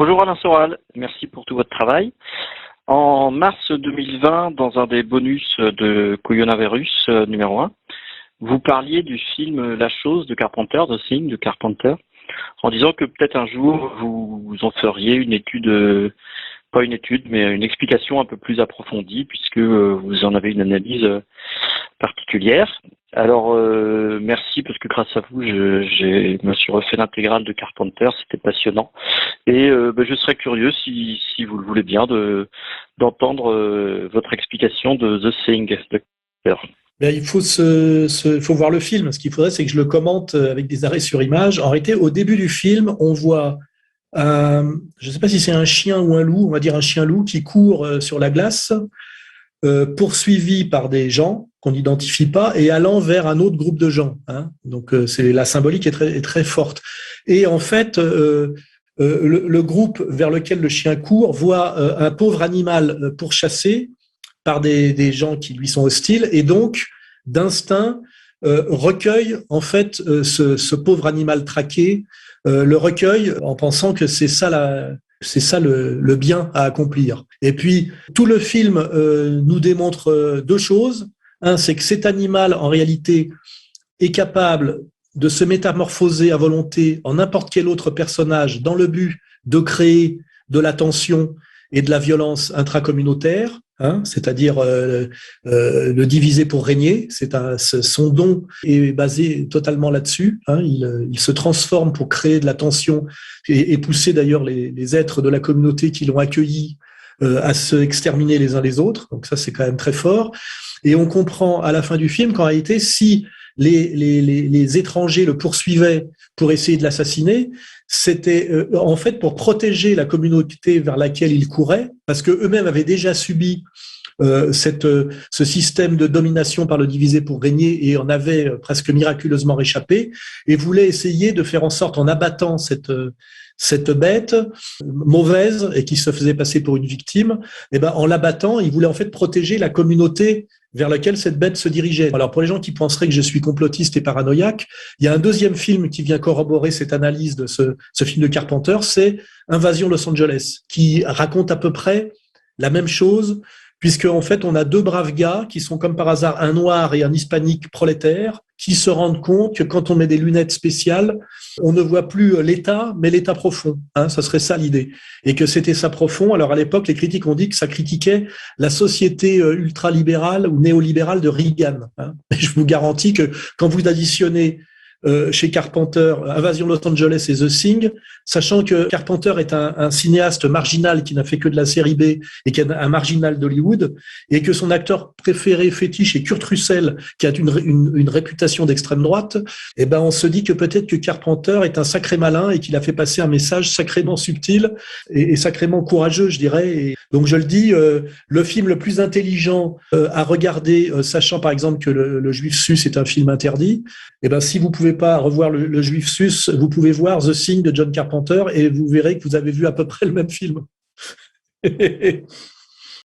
Bonjour Alain Soral, merci pour tout votre travail. En mars 2020, dans un des bonus de Coronavirus numéro 1, vous parliez du film La Chose de Carpenter, The Thing de Carpenter, en disant que peut-être un jour vous en feriez une étude, pas une étude, mais une explication un peu plus approfondie, puisque vous en avez une analyse particulière. Alors merci, parce que grâce à vous, je me suis refait l'intégrale de Carpenter, c'était passionnant. Et je serais curieux, si vous le voulez bien, d'entendre votre explication de The Thing de Carpenter. Il faut voir le film. Ce qu'il faudrait, c'est que je le commente avec des arrêts sur image. En réalité, au début du film, on voit je ne sais pas si c'est un chien ou un loup, on va dire un chien-loup qui court sur la glace, poursuivi par des gens qu'on n'identifie pas et allant vers un autre groupe de gens. Donc, c'est la symbolique est très forte. Et en fait, le groupe vers lequel le chien court voit un pauvre animal pourchassé par des gens qui lui sont hostiles et donc, d'instinct, recueille en fait ce pauvre animal traqué, le recueille en pensant que c'est ça le bien à accomplir. Et puis, tout le film nous démontre deux choses. Un, c'est que cet animal, en réalité, est capable de se métamorphoser à volonté en n'importe quel autre personnage dans le but de créer de la tension et de la violence intracommunautaire, c'est-à-dire le diviser pour régner. Son don est basé totalement là-dessus. Il se transforme pour créer de la tension et pousser d'ailleurs les êtres de la communauté qui l'ont accueilli à se exterminer les uns les autres. Donc ça, c'est quand même très fort. Et on comprend à la fin du film qu'en réalité, si les étrangers le poursuivaient pour essayer de l'assassiner, c'était en fait pour protéger la communauté vers laquelle il courait, parce que eux-mêmes avaient déjà subi ce système de domination par le divisé pour régner et en avaient presque miraculeusement réchappé, et voulaient essayer de faire en sorte, en abattant cette bête mauvaise et qui se faisait passer pour une victime, en l'abattant, ils voulaient en fait protéger la communauté vers laquelle cette bête se dirigeait. Alors pour les gens qui penseraient que je suis complotiste et paranoïaque, il y a un deuxième film qui vient corroborer cette analyse de ce film de Carpenter, c'est Invasion Los Angeles, qui raconte à peu près la même chose, puisque en fait on a deux braves gars qui sont comme par hasard un noir et un hispanique prolétaire, qui se rendent compte que quand on met des lunettes spéciales, on ne voit plus l'état, mais l'état profond. Ça serait ça l'idée. Et que c'était ça profond. Alors à l'époque, les critiques ont dit que ça critiquait la société ultralibérale ou néolibérale de Reagan. Et je vous garantis que quand vous additionnez chez Carpenter, Invasion Los Angeles et The Thing, sachant que Carpenter est un cinéaste marginal qui n'a fait que de la série B et qui est un marginal d'Hollywood, et que son acteur préféré fétiche est Kurt Russell, qui a une réputation d'extrême droite, on se dit que peut-être que Carpenter est un sacré malin et qu'il a fait passer un message sacrément subtil et sacrément courageux, je dirais. Et donc je le dis, le film le plus intelligent à regarder, sachant par exemple que le Juif sus est un film interdit, si vous pouvez pas revoir le Juif sus, vous pouvez voir The Thing de John Carpenter et vous verrez que vous avez vu à peu près le même film.